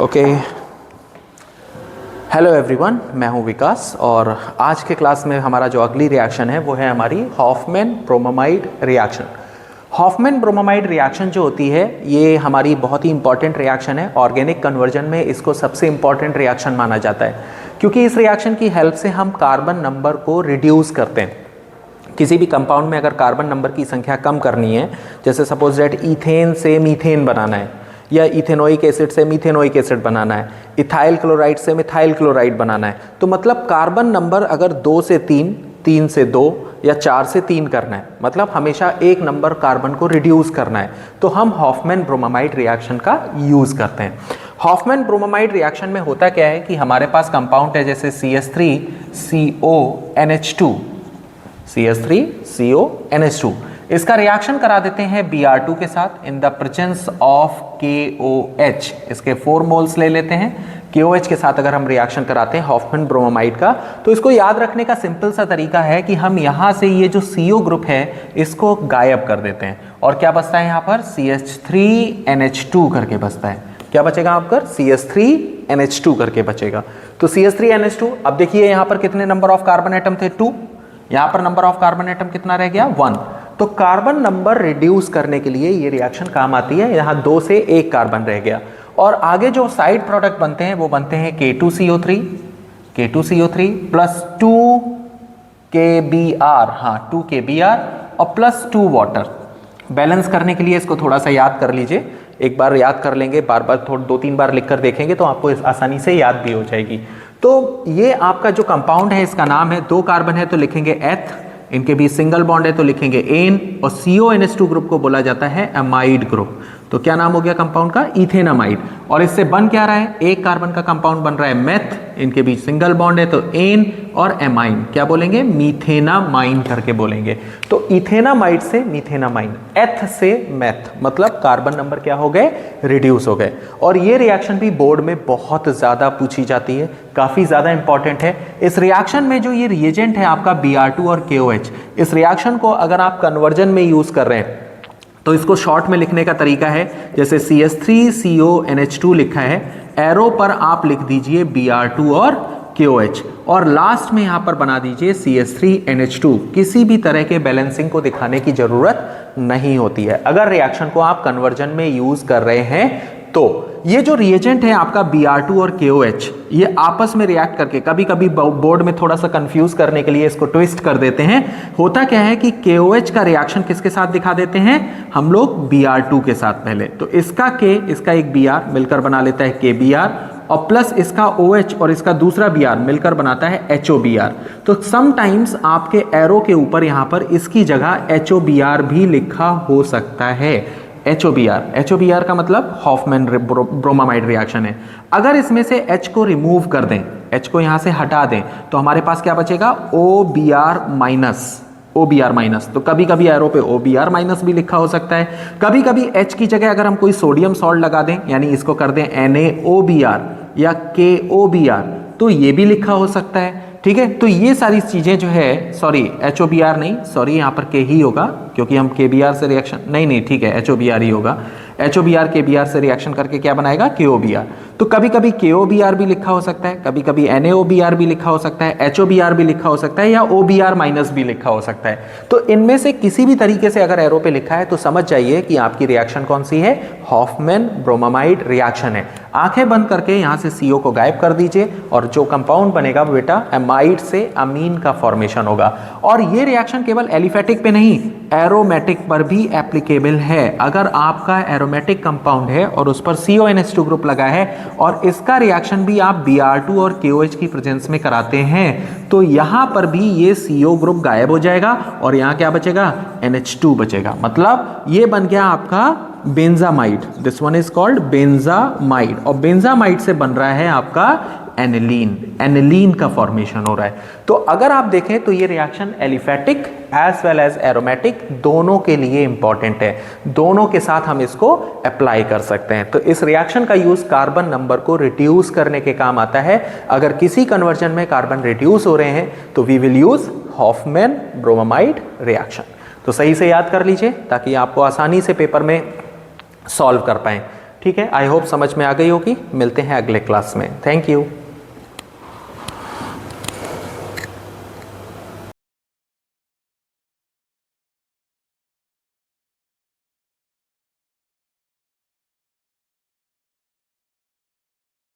Okay, hello everyone, मैं हूं विकास और आज के क्लास में हमारा जो अगली रिएक्शन है वो है हमारी Hoffmann bromamide reaction. Hoffmann bromamide reaction जो होती है ये हमारी बहुत ही इंपॉर्टेंट रिएक्शन है। ऑर्गेनिक कन्वर्जन में इसको सबसे इंपॉर्टेंट रिएक्शन माना जाता है क्योंकि इस रिएक्शन की हेल्प से हम कार्बन नंबर को रिड्यूस करते हैं। किसी भी कंपाउंड में अगर कार्बन नंबर की संख्या कम करनी है, जैसे सपोज दैट ईथेन से मीथेन बनाना है या इथेनोइक एसिड से मीथेनोइक एसिड बनाना है, इथाइल क्लोराइड से मिथाइल क्लोराइड बनाना है, तो मतलब कार्बन नंबर अगर 2 से 3, 3 से 2 या 4 से 3 करना है, मतलब हमेशा एक नंबर कार्बन को रिड्यूस करना है, तो हम हॉफमैन ब्रोमामाइड रिएक्शन का यूज करते हैं। हॉफमैन ब्रोमामाइड रिएक्शन में होता क्या है कि हमारे पास कंपाउंड है जैसे CH3CONH2, CH3CONH2, इसका रिएक्शन करा देते हैं Br2 के साथ in the presence of KOH। इसके 4 मोल्स ले लेते हैं। KOH के साथ अगर हम रिएक्शन कराते हैं हॉफमैन ब्रोमामाइड का, तो इसको याद रखने का सिंपल सा तरीका है कि हम यहाँ से ये जो CO ग्रुप है इसको गायब कर देते हैं और क्या बचता है यहाँ पर CH3NH2 करके बचता है। क्या बचेगा आप पर CH3NH2 करके बचेगा। तो CH3NH2, अब देखिए यहाँ पर कितने नंबर ऑफ कार्बन एटम थे 2, यहाँ पर नंबर ऑफ कार्बन एटम कितना रह गया 1। तो कार्बन नंबर रिड्यूस करने के लिए ये रिएक्शन काम आती है। यहाँ 2 से 1 कार्बन रह गया और आगे जो साइड प्रोडक्ट बनते हैं वो बनते हैं K2CO3 प्लस 2KBr, हाँ 2KBr और प्लस 2 वाटर। बैलेंस करने के लिए इसको थोड़ा सा याद कर लीजिए, एक बार याद कर लेंगे, बार बार 2-3 बार लिख कर देखेंगे तो आपको आसानी से याद भी हो जाएगी। तो ये आपका जो कंपाउंड है इसका नाम है, 2 कार्बन है तो लिखेंगे एथ, इनके बीच सिंगल बॉन्ड है तो लिखेंगे एन, और CONH2 ग्रुप को बोला जाता है अमाइड ग्रुप। तो क्या नाम हो गया कंपाउंड का, इथेनामाइड। और इससे बन क्या रहा है, 1 कार्बन का कंपाउंड बन रहा है मेथ, इनके बीच सिंगल बॉन्ड है तो एन, और एमाइन क्या बोलेंगे, मीथेनामाइन करके बोलेंगे। तो इथेनामाइड से मीथेनामाइन, एथ से मेथ, मतलब कार्बन नंबर क्या हो गए, रिड्यूस हो गए। और ये रिएक्शन भी बोर्ड में बहुत ज्यादा पूछी जाती है, काफी ज्यादा इंपॉर्टेंट है। इस रिएक्शन में जो ये रिएजेंट है आपका Br2 और KOH, इस रिएक्शन को अगर आप कन्वर्जन में यूज कर रहे हैं तो इसको शॉर्ट में लिखने का तरीका है, जैसे CH3CONH2 लिखा है, एरो पर आप लिख दीजिए Br2 और KOH और लास्ट में यहां पर बना दीजिए CH3NH2। किसी भी तरह के बैलेंसिंग को दिखाने की जरूरत नहीं होती है अगर रिएक्शन को आप कन्वर्जन में यूज कर रहे हैं। तो ये जो रिएजेंट है आपका Br2 और KOH, ये आपस में रिएक्ट करके, कभी कभी बोर्ड में थोड़ा सा कंफ्यूज करने के लिए इसको ट्विस्ट कर देते हैं। होता क्या है कि KOH का रिएक्शन किसके साथ दिखा देते हैं हम लोग, Br2 के साथ पहले। तो इसका K, इसका एक Br मिलकर बना लेता है KBr, और प्लस इसका OH और इसका दूसरा Br मिलकर बनाता है HOBr। तो समटाइम्स आपके एरो के ऊपर यहां पर इसकी जगह HOBr भी लिखा हो सकता है। HOBr का मतलब हॉफमैन ब्रोमामाइड रिएक्शन है। अगर इसमें से H को रिमूव कर दें, H को यहां से हटा दें, तो हमारे पास क्या बचेगा, OBr माइनस। तो कभी कभी एरो पे OBr माइनस भी लिखा हो सकता है। कभी कभी H की जगह अगर हम कोई सोडियम सॉल्ट लगा दें, यानी इसको कर दें NaOBr या KOBr, तो ये भी लिखा हो सकता है। ठीक है, तो ये सारी चीजें जो है, सॉरी HOBr नहीं, सॉरी यहाँ पर K ही होगा क्योंकि हम KBr से रिएक्शन, नहीं ठीक है HOBr ही होगा। HOBr KBr से रिएक्शन करके क्या बनाएगा, KOBr। तो कभी कभी KOBr भी लिखा हो सकता है, कभी कभी NaOBr भी लिखा हो सकता है, HOBr भी लिखा हो सकता है, या OBr माइनस भी लिखा हो सकता है। तो इनमें से किसी भी तरीके से अगर एरो पे लिखा है तो समझ जाइए कि आपकी रिएक्शन कौन सी है, हॉफमैन ब्रोमामाइड रिएक्शन है। आंखें बंद करके यहाँ से CO को गायब कर दीजिए और जो कंपाउंड बनेगा वो बेटा एमाइड से अमीन का फॉर्मेशन होगा। और ये रिएक्शन केवल एलिफेटिक पे नहीं, एरोमेटिक पर भी एप्लीकेबल है। अगर आपका एरोमेटिक कंपाउंड है और उस पर CONH2 ग्रुप लगा है और इसका रिएक्शन भी आप Br2 और KOH की प्रेजेंस में कराते हैं, तो यहां पर भी ये CO ग्रुप गायब हो जाएगा और यहां क्या बचेगा, NH2 बचेगा। मतलब ये बन गया आपका benzamide. This one is called benzamide, और बेंजामाइड से बन रहा है आपका एनिलीन, एनिलीन का फॉर्मेशन हो रहा है। तो अगर आप देखें तो ये reaction aliphatic as well as aromatic दोनों के लिए इंपॉर्टेंट है, दोनों के साथ हम इसको अप्लाई कर सकते हैं। तो इस रिएक्शन का यूज कार्बन नंबर को रिड्यूस करने के काम आता है। अगर किसी कन्वर्जन में कार्बन रिड्यूस हो रहे हैं तो we will use Hofmann bromamide reaction. तो सही से याद कर लीजिए ताकि आपको आसानी से पेपर में सॉल्व कर पाएं। ठीक है, आई होप समझ में आ गई होगी। मिलते हैं अगले क्लास में। Thank you.